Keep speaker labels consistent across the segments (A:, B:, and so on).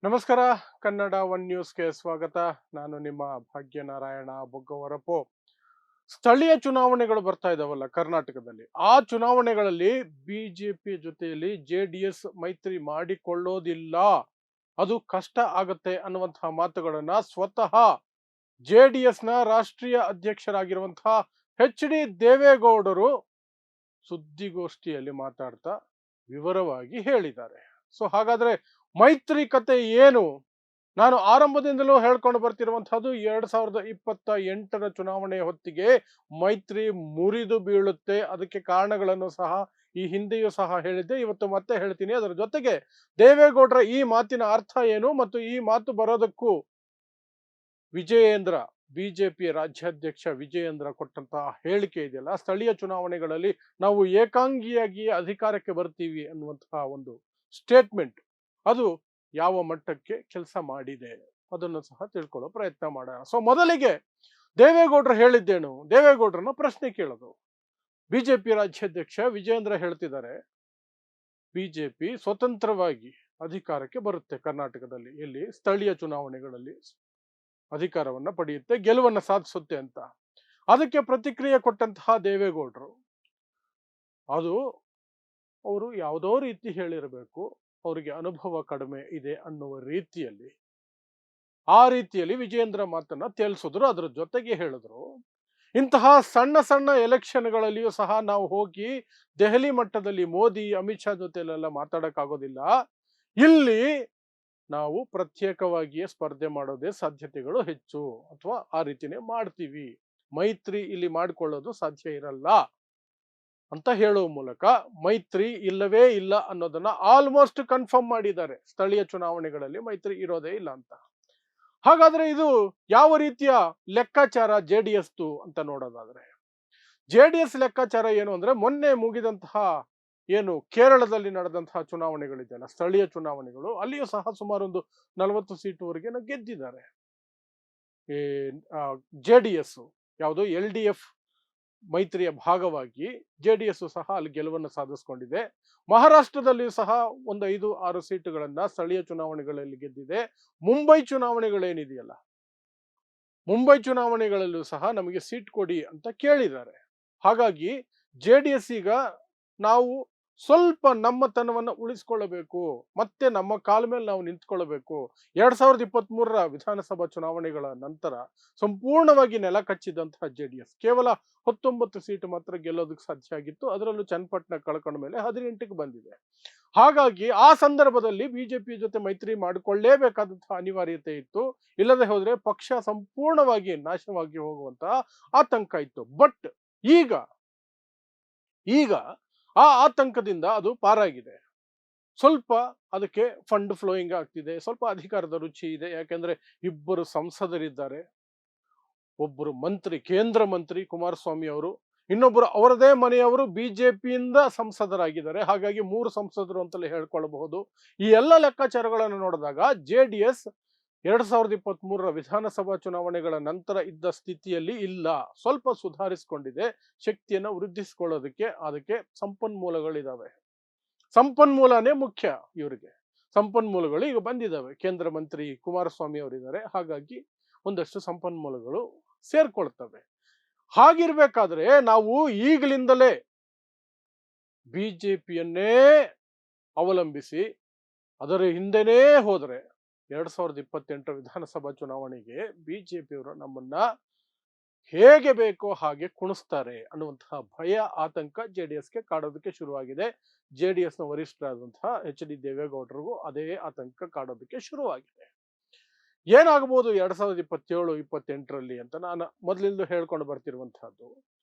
A: ನಮಸ್ಕಾರ. ಕನ್ನಡ ಒನ್ ನ್ಯೂಸ್ಗೆ ಸ್ವಾಗತ. ನಾನು ನಿಮ್ಮ ಭಾಗ್ಯನಾರಾಯಣ ಬೊಗ್ಗವರಪು. ಸ್ಥಳೀಯ ಚುನಾವಣೆಗಳು ಬರ್ತಾ ಇದಾವಲ್ಲ ಕರ್ನಾಟಕದಲ್ಲಿ. ಆ ಚುನಾವಣೆಗಳಲ್ಲಿ ಬಿಜೆಪಿ ಜೊತೆಯಲ್ಲಿ ಜೆಡಿಎಸ್ ಮೈತ್ರಿ ಮಾಡಿಕೊಳ್ಳೋದಿಲ್ಲ, ಅದು ಕಷ್ಟ ಆಗತ್ತೆ ಅನ್ನುವಂತಹ ಮಾತುಗಳನ್ನ ಸ್ವತಃ ಜೆಡಿಎಸ್ನ ರಾಷ್ಟ್ರೀಯ ಅಧ್ಯಕ್ಷರಾಗಿರುವಂತಹ HDದೇವೇಗೌಡರು ಸುದ್ದಿಗೋಷ್ಠಿಯಲ್ಲಿ ಮಾತಾಡ್ತಾ ವಿವರವಾಗಿ ಹೇಳಿದ್ದಾರೆ. ಸೊ ಹಾಗಾದ್ರೆ ಮೈತ್ರಿ ಕತೆ ಏನು? ನಾನು ಆರಂಭದಿಂದಲೂ ಹೇಳ್ಕೊಂಡು ಬರ್ತಿರುವಂತಹದ್ದು 2028ರ ಚುನಾವಣೆ ಹೊತ್ತಿಗೆ ಮೈತ್ರಿ ಮುರಿದು ಬೀಳುತ್ತೆ. ಅದಕ್ಕೆ ಕಾರಣಗಳನ್ನು ಸಹ ಈ ಹಿಂದೆಯೂ ಸಹ ಹೇಳಿದ್ದೆ, ಇವತ್ತು ಮತ್ತೆ ಹೇಳ್ತೀನಿ. ಅದರ ಜೊತೆಗೆ ದೇವೇಗೌಡರ ಈ ಮಾತಿನ ಅರ್ಥ ಏನು ಮತ್ತು ಈ ಮಾತು ಬರೋದಕ್ಕೂ ವಿಜಯೇಂದ್ರ, ಬಿಜೆಪಿ ರಾಜ್ಯಾಧ್ಯಕ್ಷ ವಿಜಯೇಂದ್ರ ಕೊಟ್ಟಂತಹ ಹೇಳಿಕೆ ಇದೆಯಲ್ಲ, ಸ್ಥಳೀಯ ಚುನಾವಣೆಗಳಲ್ಲಿ ನಾವು ಏಕಾಂಗಿಯಾಗಿ ಅಧಿಕಾರಕ್ಕೆ ಬರ್ತೀವಿ ಅನ್ನುವಂತಹ ಒಂದು ಸ್ಟೇಟ್ಮೆಂಟ್, ಅದು ಯಾವ ಮಟ್ಟಕ್ಕೆ ಕೆಲಸ ಮಾಡಿದೆ ಅದನ್ನು ಸಹ ತಿಳ್ಕೊಳ್ಳೋ ಪ್ರಯತ್ನ ಮಾಡೋಣ. ಸೊ ಮೊದಲಿಗೆ ದೇವೇಗೌಡರು ಹೇಳಿದ್ದೇನು, ದೇವೇಗೌಡರನ್ನ ಪ್ರಶ್ನೆ ಕೇಳೋದು. ಬಿಜೆಪಿ ರಾಜ್ಯಾಧ್ಯಕ್ಷ ವಿಜಯೇಂದ್ರ ಹೇಳ್ತಿದ್ದಾರೆ, ಬಿಜೆಪಿ ಸ್ವತಂತ್ರವಾಗಿ ಅಧಿಕಾರಕ್ಕೆ ಬರುತ್ತೆ ಕರ್ನಾಟಕದಲ್ಲಿ, ಇಲ್ಲಿ ಸ್ಥಳೀಯ ಚುನಾವಣೆಗಳಲ್ಲಿ ಅಧಿಕಾರವನ್ನ ಪಡೆಯುತ್ತೆ, ಗೆಲುವನ್ನ ಸಾಧಿಸುತ್ತೆ ಅಂತ. ಅದಕ್ಕೆ ಪ್ರತಿಕ್ರಿಯೆ ಕೊಟ್ಟಂತಹ ದೇವೇಗೌಡರು, ಅದು ಅವರು ಯಾವುದೋ ರೀತಿ ಹೇಳಿರಬೇಕು, ಅವರಿಗೆ ಅನುಭವ ಕಡಿಮೆ ಇದೆ ಅನ್ನುವ ರೀತಿಯಲ್ಲಿ, ಆ ರೀತಿಯಲ್ಲಿ ವಿಜಯೇಂದ್ರ ಮಾತನ್ನ ತೇಲ್ಸಿದ್ರು. ಅದರ ಜೊತೆಗೆ ಹೇಳಿದ್ರು, ಇಂತಹ ಸಣ್ಣ ಸಣ್ಣ ಎಲೆಕ್ಷನ್ಗಳಲ್ಲಿಯೂ ಸಹ ನಾವು ಹೋಗಿ ದೆಹಲಿ ಮಟ್ಟದಲ್ಲಿ ಮೋದಿ ಅಮಿತ್ ಶಾ ಜೊತೆಲೆಲ್ಲ ಮಾತಾಡಕ್ಕಾಗೋದಿಲ್ಲ, ಇಲ್ಲಿ ನಾವು ಪ್ರತ್ಯೇಕವಾಗಿಯೇ ಸ್ಪರ್ಧೆ ಮಾಡೋದೇ ಸಾಧ್ಯತೆಗಳು ಹೆಚ್ಚು, ಅಥವಾ ಆ ರೀತಿನೇ ಮಾಡ್ತೀವಿ, ಮೈತ್ರಿ ಇಲ್ಲಿ ಮಾಡಿಕೊಳ್ಳೋದು ಸಾಧ್ಯ ಇರಲ್ಲ ಅಂತ ಹೇಳುವ ಮೂಲಕ ಮೈತ್ರಿ ಇಲ್ಲವೇ ಇಲ್ಲ ಅನ್ನೋದನ್ನ ಆಲ್ಮೋಸ್ಟ್ ಕನ್ಫರ್ಮ್ ಮಾಡಿದ್ದಾರೆ. ಸ್ಥಳೀಯ ಚುನಾವಣೆಗಳಲ್ಲಿ ಮೈತ್ರಿ ಇರೋದೇ ಇಲ್ಲ ಅಂತ. ಹಾಗಾದ್ರೆ ಇದು ಯಾವ ರೀತಿಯ ಲೆಕ್ಕಾಚಾರ ಜೆಡಿಎಸ್ ಅಂತ ನೋಡೋದಾದ್ರೆ, ಜೆಡಿಎಸ್ ಲೆಕ್ಕಾಚಾರ ಏನು ಅಂದ್ರೆ, ಮೊನ್ನೆ ಮುಗಿದಂತಹ ಏನು ಕೇರಳದಲ್ಲಿ ನಡೆದಂತಹ ಚುನಾವಣೆಗಳಿದೆಯಲ್ಲ, ಸ್ಥಳೀಯ ಚುನಾವಣೆಗಳು, ಅಲ್ಲಿಯೂ ಸಹ ಸುಮಾರು ಒಂದು 40 ಸೀಟುವರೆಗೆ ಗೆದ್ದಿದ್ದಾರೆ ಜೆಡಿಎಸ್. ಯಾವುದು LDF ಮೈತ್ರಿಯ ಭಾಗವಾಗಿ ಜೆಡಿಎಸ್ ಸಹ ಅಲ್ಲಿ ಗೆಲುವನ್ನು ಸಾಧಿಸಿಕೊಂಡಿದೆ. ಮಹಾರಾಷ್ಟ್ರದಲ್ಲಿಯೂ ಸಹ ಒಂದು 5-6 ಸೀಟುಗಳನ್ನ ಸ್ಥಳೀಯ ಚುನಾವಣೆಗಳಲ್ಲಿ ಗೆದ್ದಿದೆ. ಮುಂಬೈ ಚುನಾವಣೆಗಳೇನಿದೆಯಲ್ಲ, ಮುಂಬೈ ಚುನಾವಣೆಗಳಲ್ಲೂ ಸಹ ನಮಗೆ ಸೀಟ್ ಕೊಡಿ ಅಂತ ಕೇಳಿದ್ದಾರೆ. ಹಾಗಾಗಿ ಜೆಡಿಎಸ್ ಈಗ ನಾವು ಸ್ವಲ್ಪ ನಮ್ಮತನವನ್ನು ಉಳಿಸಿಕೊಳ್ಳಬೇಕು, ಮತ್ತೆ ನಮ್ಮ ಕಾಲ ಮೇಲೆ ನಾವು ನಿಂತ್ಕೊಳ್ಳಬೇಕು. 2023ರ ವಿಧಾನಸಭಾ ಚುನಾವಣೆಗಳ ನಂತರ ಸಂಪೂರ್ಣವಾಗಿ ನೆಲ ಕಚ್ಚಿದಂತಹ ಜೆಡಿಎಸ್ ಕೇವಲ 19 ಸೀಟು ಮಾತ್ರ ಗೆಲ್ಲೋದಕ್ಕೆ ಸಾಧ್ಯ ಆಗಿತ್ತು. ಅದರಲ್ಲೂ ಚನ್ನಪಟ್ಟಣ ಕಳ್ಕೊಂಡ ಮೇಲೆ 18ಕ್ಕೆ ಬಂದಿದೆ. ಹಾಗಾಗಿ ಆ ಸಂದರ್ಭದಲ್ಲಿ ಬಿಜೆಪಿ ಜೊತೆ ಮೈತ್ರಿ ಮಾಡಿಕೊಳ್ಳೇಬೇಕಾದಂತಹ ಅನಿವಾರ್ಯತೆ ಇತ್ತು. ಇಲ್ಲದೆ ಹೋದ್ರೆ ಪಕ್ಷ ಸಂಪೂರ್ಣವಾಗಿ ನಾಶವಾಗಿ ಹೋಗುವಂತಹ ಆತಂಕ ಇತ್ತು. ಬಟ್ ಈಗ ಈಗ ಆ ಆತಂಕದಿಂದ ಅದು ಪಾರಾಗಿದೆ. ಸ್ವಲ್ಪ ಅದಕ್ಕೆ ಫಂಡ್ ಫ್ಲೋಯಿಂಗ್ ಆಗ್ತಿದೆ, ಸ್ವಲ್ಪ ಅಧಿಕಾರದ ರುಚಿ ಇದೆ. ಯಾಕೆಂದ್ರೆ ಇಬ್ಬರು ಸಂಸದರಿದ್ದಾರೆ, ಒಬ್ಬರು ಮಂತ್ರಿ, ಕೇಂದ್ರ ಮಂತ್ರಿ ಕುಮಾರಸ್ವಾಮಿ ಅವರು, ಇನ್ನೊಬ್ಬರು ಅವರದೇ ಮನೆಯವರು ಬಿಜೆಪಿಯಿಂದ ಸಂಸದರಾಗಿದ್ದಾರೆ. ಹಾಗಾಗಿ 3 ಸಂಸದರು ಅಂತಲೇ ಹೇಳ್ಕೊಳ್ಳಬಹುದು. ಈ ಎಲ್ಲ ಲೆಕ್ಕಾಚಾರಗಳನ್ನು ನೋಡಿದಾಗ ಜೆಡಿಎಸ್ 2023ರ ವಿಧಾನಸಭಾ ಚುನಾವಣೆಗಳ ನಂತರ ಇದ್ದ ಸ್ಥಿತಿಯಲ್ಲಿ ಇಲ್ಲ, ಸ್ವಲ್ಪ ಸುಧಾರಿಸಿಕೊಂಡಿದೆ. ಶಕ್ತಿಯನ್ನು ವೃದ್ಧಿಸಿಕೊಳ್ಳೋದಕ್ಕೆ ಅದಕ್ಕೆ ಸಂಪನ್ಮೂಲಗಳಿದಾವೆ. ಸಂಪನ್ಮೂಲನೇ ಮುಖ್ಯ ಇವರಿಗೆ. ಸಂಪನ್ಮೂಲಗಳು ಈಗ ಬಂದಿದ್ದಾವೆ. ಕೇಂದ್ರ ಮಂತ್ರಿ ಕುಮಾರಸ್ವಾಮಿ ಅವರಿದ್ದಾರೆ, ಹಾಗಾಗಿ ಒಂದಷ್ಟು ಸಂಪನ್ಮೂಲಗಳು ಸೇರ್ಕೊಳ್ತವೆ. ಹಾಗಿರ್ಬೇಕಾದ್ರೆ ನಾವು ಈಗಲಿಂದಲೇ ಬಿಜೆಪಿಯನ್ನೇ ಅವಲಂಬಿಸಿ ಅದರ ಹಿಂದೆನೇ ಹೋದರೆ 2028ರ ವಿಧಾನಸಭಾ ಚುನಾವಣೆಗೆ ಬಿಜೆಪಿಯವರು ನಮ್ಮನ್ನ ಹೇಗೆ ಬೇಕೋ ಹಾಗೆ ಕುಣಿಸ್ತಾರೆ ಅನ್ನುವಂತಹ ಭಯ, ಆತಂಕ ಜೆಡಿಎಸ್ಗೆ ಕಾಡೋದಕ್ಕೆ ಶುರುವಾಗಿದೆ. ಜೆಡಿಎಸ್ನ ವರಿಷ್ಠರಾದಂತಹ HDದೇವೇಗೌಡರಿಗೂ ಅದೇ ಆತಂಕ ಕಾಡೋದಕ್ಕೆ ಶುರುವಾಗಿದೆ. ಏನಾಗಬಹುದು 2027-28ರಲ್ಲಿ ಅಂತ ನಾನು ಮೊದಲಿಂದ ಹೇಳ್ಕೊಂಡು ಬರ್ತಿರುವಂತಹದ್ದು,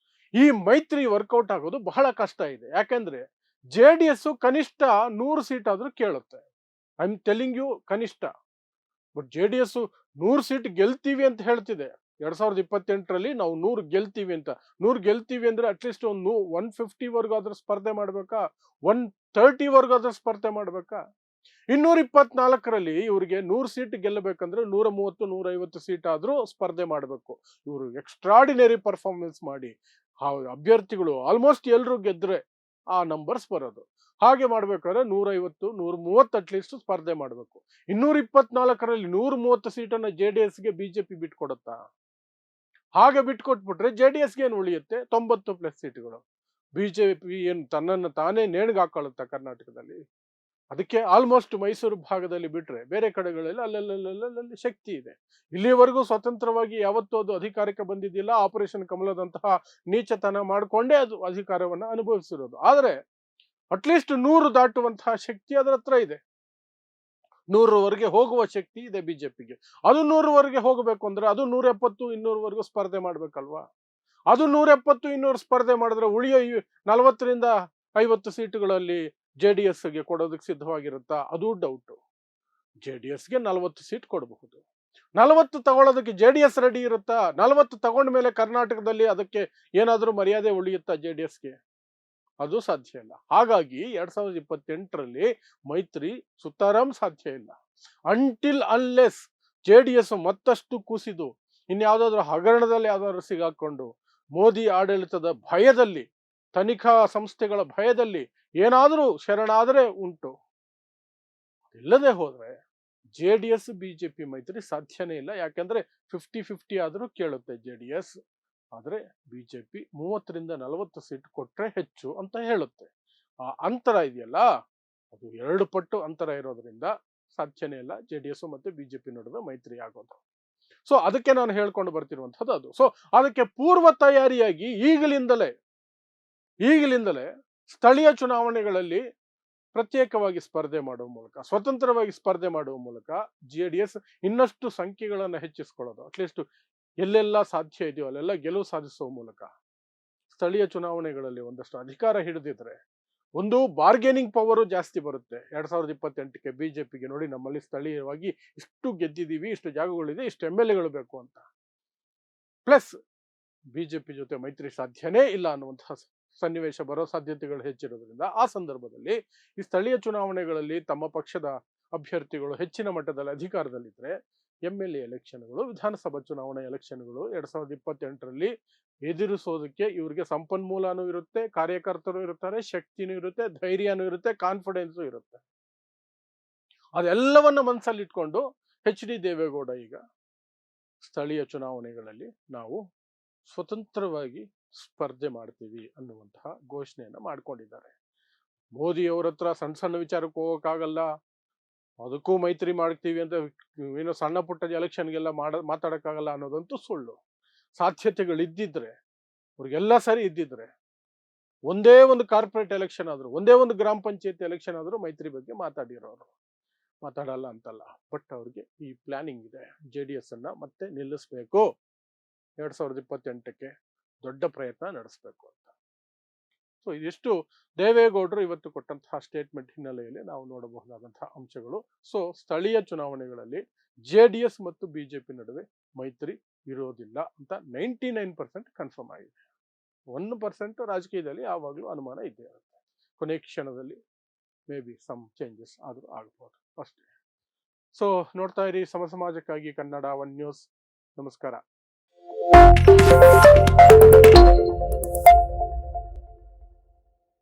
A: ಈ ಮೈತ್ರಿ ವರ್ಕೌಟ್ ಆಗೋದು ಬಹಳ ಕಷ್ಟ ಇದೆ. ಯಾಕೆಂದ್ರೆ ಜೆಡಿಎಸ್ ಕನಿಷ್ಠ 100 ಸೀಟ್ ಆದ್ರೂ ಕೇಳುತ್ತೆ. ಐ ಆಮ್ ಟೆಲಿಂಗ್ ಯು, ಕನಿಷ್ಠ. ಬಟ್ ಜೆಡಿಎಸ್ 100 ಸೀಟ್ ಗೆಲ್ತೀವಿ ಅಂತ ಹೇಳ್ತಿದೆ. 2028ರಲ್ಲಿ ನಾವು 100 ಗೆಲ್ತೀವಿ ಅಂತ. 100 ಗೆಲ್ತೀವಿ ಅಂದ್ರೆ ಅಟ್ಲೀಸ್ಟ್ ಒಂದು 150 ವರ್ಗಾದ್ರೂ ಸ್ಪರ್ಧೆ ಮಾಡ್ಬೇಕಾ, 130 ವರ್ಗಾದ್ರೂ ಸ್ಪರ್ಧೆ ಮಾಡ್ಬೇಕಾ? 224ರಲ್ಲಿ ಇವರಿಗೆ 100 ಸೀಟ್ ಗೆಲ್ಲಬೇಕಂದ್ರೆ 130-150 ಸೀಟ್ ಆದ್ರೂ ಸ್ಪರ್ಧೆ ಮಾಡಬೇಕು. ಇವರು ಎಕ್ಸ್ಟ್ರಾಡಿನರಿ ಪರ್ಫಾರ್ಮೆನ್ಸ್ ಮಾಡಿ ಅಭ್ಯರ್ಥಿಗಳು ಆಲ್ಮೋಸ್ಟ್ ಎಲ್ಲರೂ ಗೆದ್ರೆ ಆ ನಂಬರ್ಸ್ ಬರೋದು. ಹಾಗೆ ಮಾಡ್ಬೇಕಾದ್ರೆ 150 130 ಅಟ್ಲೀಸ್ಟ್ ಸ್ಪರ್ಧೆ ಮಾಡಬೇಕು. 224ರಲ್ಲಿ 130 ಸೀಟನ್ನ JDSಗೆ ಬಿಜೆಪಿ ಬಿಟ್ಕೊಡುತ್ತಾ? ಹಾಗೆ ಬಿಟ್ಕೊಟ್ಬಿಟ್ರೆ JDSಗೆ ಏನು ಉಳಿಯುತ್ತೆ? 90+ ಸೀಟುಗಳು. ಬಿಜೆಪಿ ಏನು ತನ್ನನ್ನು ತಾನೇ ನೇಣಿಗೆ ಹಾಕೊಳ್ಳುತ್ತಾ ಕರ್ನಾಟಕದಲ್ಲಿ? ಅದಕ್ಕೆ ಆಲ್ಮೋಸ್ಟ್ ಮೈಸೂರು ಭಾಗದಲ್ಲಿ ಬಿಟ್ರೆ ಬೇರೆ ಕಡೆಗಳಲ್ಲಿ ಅಲ್ಲಲ್ಲಿ ಶಕ್ತಿ ಇದೆ. ಇಲ್ಲಿವರೆಗೂ ಸ್ವತಂತ್ರವಾಗಿ ಯಾವತ್ತೂ ಅದು ಅಧಿಕಾರಕ್ಕೆ ಬಂದಿದ್ದಿಲ್ಲ. ಆಪರೇಷನ್ ಕಮಲದಂತಹ ನೀಚತನ ಮಾಡಿಕೊಂಡೇ ಅದು ಅಧಿಕಾರವನ್ನು ಅನುಭವಿಸಿರೋದು. ಆದರೆ ಅಟ್ಲೀಸ್ಟ್ 100 ದಾಟುವಂತಹ ಶಕ್ತಿ ಅದರ ಹತ್ರ ಇದೆ. 100ರವರೆಗೆ ಹೋಗುವ ಶಕ್ತಿ ಇದೆ ಬಿಜೆಪಿಗೆ. ಅದು 100ರವರೆಗೆ ಹೋಗಬೇಕು ಅಂದ್ರೆ ಅದು 170 200ವರೆಗೂ ಸ್ಪರ್ಧೆ ಮಾಡ್ಬೇಕಲ್ವಾ? ಅದು 170 200 ಸ್ಪರ್ಧೆ ಮಾಡಿದ್ರೆ ಉಳಿಯೋ 40ರಿಂದ 50 ಸೀಟುಗಳಲ್ಲಿ JDSಗೆ ಕೊಡೋದಕ್ಕೆ ಸಿದ್ಧವಾಗಿರುತ್ತಾ? ಅದು ಡೌಟು. JDSಗೆ 40 ಸೀಟ್ ಕೊಡಬಹುದು. 40 ತಗೊಳ್ಳೋದಕ್ಕೆ JDS ರೆಡಿ ಇರುತ್ತಾ? 40 ತಗೊಂಡ ಮೇಲೆ ಕರ್ನಾಟಕದಲ್ಲಿ ಅದಕ್ಕೆ ಏನಾದರೂ ಮರ್ಯಾದೆ ಉಳಿಯುತ್ತಾ JDSಗೆ? ಅದು ಸಾಧ್ಯ ಇಲ್ಲ. ಹಾಗಾಗಿ 2028ರಲ್ಲಿ ಮೈತ್ರಿ ಸುತಾರಾಮ್ ಸಾಧ್ಯ ಇಲ್ಲ. ಅಂಟಿಲ್ ಅನ್ಲೆಸ್ JDS ಮತ್ತಷ್ಟು ಕುಸಿದು ಇನ್ಯಾವುದಾದ್ರೂ ಹಗರಣದಲ್ಲಿ ಯಾವ್ದಾದ್ರು ಸಿಗಾಕೊಂಡು ಮೋದಿ ಆಡಳಿತದ ಭಯದಲ್ಲಿ, ತನಿಖಾ ಸಂಸ್ಥೆಗಳ ಭಯದಲ್ಲಿ ಏನಾದರೂ ಶರಣಾದರೆ ಉಂಟು. ಇಲ್ಲದೆ ಹೋದ್ರೆ JDS ಬಿಜೆಪಿ ಮೈತ್ರಿ ಸಾಧ್ಯನೇ ಇಲ್ಲ. ಯಾಕೆಂದ್ರೆ 50-50 ಆದರೂ ಕೇಳುತ್ತೆ JDS. ಆದರೆ ಬಿಜೆಪಿ 30ರಿಂದ 40 ಸೀಟ್ ಕೊಟ್ರೆ ಹೆಚ್ಚು ಅಂತ ಹೇಳುತ್ತೆ. ಆ ಅಂತರ ಇದೆಯಲ್ಲ, ಅದು 2 ಪಟ್ಟು ಅಂತರ ಇರೋದ್ರಿಂದ ಸಾಧ್ಯನೇ ಇಲ್ಲ JDS ಮತ್ತೆ ಬಿಜೆಪಿ ನಡುವೆ ಮೈತ್ರಿ ಆಗೋದು. ಸೊ ಅದಕ್ಕೆ ನಾನು ಹೇಳ್ಕೊಂಡು ಬರ್ತಿರುವಂಥದ್ದು ಅದು. ಸೊ ಅದಕ್ಕೆ ಪೂರ್ವ ತಯಾರಿಯಾಗಿ ಈಗಲಿಂದಲೇ ಸ್ಥಳೀಯ ಚುನಾವಣೆಗಳಲ್ಲಿ ಪ್ರತ್ಯೇಕವಾಗಿ ಸ್ಪರ್ಧೆ ಮಾಡುವ ಮೂಲಕ, ಸ್ವತಂತ್ರವಾಗಿ ಸ್ಪರ್ಧೆ ಮಾಡುವ ಮೂಲಕ JDS ಇನ್ನಷ್ಟು ಸಂಖ್ಯೆಗಳನ್ನು ಹೆಚ್ಚಿಸ್ಕೊಳ್ಳೋದು. ಅಟ್ಲೀಸ್ಟ್ ಎಲ್ಲೆಲ್ಲ ಸಾಧ್ಯ ಇದೆಯೋ ಅಲ್ಲೆಲ್ಲ ಗೆಲುವು ಸಾಧಿಸುವ ಮೂಲಕ ಸ್ಥಳೀಯ ಚುನಾವಣೆಗಳಲ್ಲಿ ಒಂದಷ್ಟು ಅಧಿಕಾರ ಹಿಡಿದಿದ್ರೆ ಒಂದು ಬಾರ್ಗೇನಿಂಗ್ ಪವರು ಜಾಸ್ತಿ ಬರುತ್ತೆ. 2028ಕ್ಕೆ ಬಿಜೆಪಿಗೆ. ನೋಡಿ, ನಮ್ಮಲ್ಲಿ ಸ್ಥಳೀಯವಾಗಿ ಇಷ್ಟು ಗೆದ್ದಿದ್ದೀವಿ, ಇಷ್ಟು ಜಾಗಗಳಿದೆ, ಇಷ್ಟು MLAಗಳು ಬೇಕು ಅಂತ. ಪ್ಲಸ್ ಬಿಜೆಪಿ ಜೊತೆ ಮೈತ್ರಿ ಸಾಧ್ಯನೇ ಇಲ್ಲ ಅನ್ನುವಂತಹ ಸನ್ನಿವೇಶ ಬರೋ ಸಾಧ್ಯತೆಗಳು ಹೆಚ್ಚಿರೋದ್ರಿಂದ ಆ ಸಂದರ್ಭದಲ್ಲಿ ಈ ಸ್ಥಳೀಯ ಚುನಾವಣೆಗಳಲ್ಲಿ ತಮ್ಮ ಪಕ್ಷದ ಅಭ್ಯರ್ಥಿಗಳು ಹೆಚ್ಚಿನ ಮಟ್ಟದಲ್ಲಿ ಅಧಿಕಾರದಲ್ಲಿದ್ದರೆ MLA ಎಲೆಕ್ಷನ್ಗಳು, ವಿಧಾನಸಭಾ ಚುನಾವಣಾ ಎಲೆಕ್ಷನ್ಗಳು 2028ರಲ್ಲಿ ಎದುರಿಸೋದಕ್ಕೆ ಇವರಿಗೆ ಸಂಪನ್ಮೂಲನೂ ಇರುತ್ತೆ, ಕಾರ್ಯಕರ್ತರು ಇರ್ತಾರೆ, ಶಕ್ತಿನೂ ಇರುತ್ತೆ, ಧೈರ್ಯನೂ ಇರುತ್ತೆ, ಕಾನ್ಫಿಡೆನ್ಸು ಇರುತ್ತೆ. ಅದೆಲ್ಲವನ್ನ ಮನಸ್ಸಲ್ಲಿಟ್ಕೊಂಡು HD ದೇವೇಗೌಡ ಈಗ ಸ್ಥಳೀಯ ಚುನಾವಣೆಗಳಲ್ಲಿ ನಾವು ಸ್ವತಂತ್ರವಾಗಿ ಸ್ಪರ್ಧೆ ಮಾಡ್ತೀವಿ ಅನ್ನುವಂತಹ ಘೋಷಣೆಯನ್ನ ಮಾಡ್ಕೊಂಡಿದ್ದಾರೆ. ಮೋದಿಯವರ ಹತ್ರ ಸಣ್ಣ ಸಣ್ಣ ವಿಚಾರಕ್ಕೆ ಹೋಗೋಕ್ಕಾಗಲ್ಲ, ಅದಕ್ಕೂ ಮೈತ್ರಿ ಮಾಡ್ತೀವಿ ಅಂತ ಏನೋ ಸಣ್ಣ ಪುಟ್ಟ ಎಲೆಕ್ಷನ್ಗೆಲ್ಲ ಮಾತಾಡಕ್ಕಾಗಲ್ಲ ಅನ್ನೋದಂತೂ ಸುಳ್ಳು. ಸಾಧ್ಯತೆಗಳಿದ್ದಿದ್ರೆ, ಅವ್ರಿಗೆಲ್ಲ ಸರಿ ಇದ್ದಿದ್ರೆ, ಒಂದೇ ಒಂದು ಕಾರ್ಪೊರೇಟ್ ಎಲೆಕ್ಷನ್ ಆದ್ರು, ಒಂದೇ ಒಂದು ಗ್ರಾಮ ಪಂಚಾಯತ್ ಎಲೆಕ್ಷನ್ ಆದ್ರೂ ಮೈತ್ರಿ ಬಗ್ಗೆ ಮಾತಾಡಿರೋರು. ಮಾತಾಡಲ್ಲ ಅಂತಲ್ಲ, ಬಟ್ ಅವ್ರಿಗೆ ಈ ಪ್ಲಾನಿಂಗ್ ಇದೆ. JDS ಅನ್ನ ಮತ್ತೆ ನಿಲ್ಲಿಸ್ಬೇಕು, 2028ಕ್ಕೆ ದೊಡ್ಡ ಪ್ರಯತ್ನ ನಡೆಸಬೇಕು ಅಂತ. ಸೊ ಇದಿಷ್ಟು ದೇವೇಗೌಡರು ಇವತ್ತು ಕೊಟ್ಟಂತಹ ಸ್ಟೇಟ್ಮೆಂಟ್ ಹಿನ್ನೆಲೆಯಲ್ಲಿ ನಾವು ನೋಡಬಹುದಾದಂತಹ ಅಂಶಗಳು. ಸೊ ಸ್ಥಳೀಯ ಚುನಾವಣೆಗಳಲ್ಲಿ JDS ಮತ್ತು ಬಿಜೆಪಿ ನಡುವೆ ಮೈತ್ರಿ ಇರೋದಿಲ್ಲ ಅಂತ 99% ಕನ್ಫರ್ಮ್ ಆಗಿದೆ. 1% ರಾಜಕೀಯದಲ್ಲಿ ಯಾವಾಗಲೂ ಅನುಮಾನ ಇದ್ದೇ ಇರುತ್ತೆ. ಕೊನೆ ಕ್ಷಣದಲ್ಲಿ ಮೇ ಬಿ ಸಮ್ ಚೇಂಜಸ್ ಆದರೂ ಆಗ್ಬೋದು ಅಷ್ಟೇ. ಸೊ ನೋಡ್ತಾ ಇರಿ ಸಮಾಜಕ್ಕಾಗಿ ಕನ್ನಡ 1 ನ್ಯೂಸ್. ನಮಸ್ಕಾರ.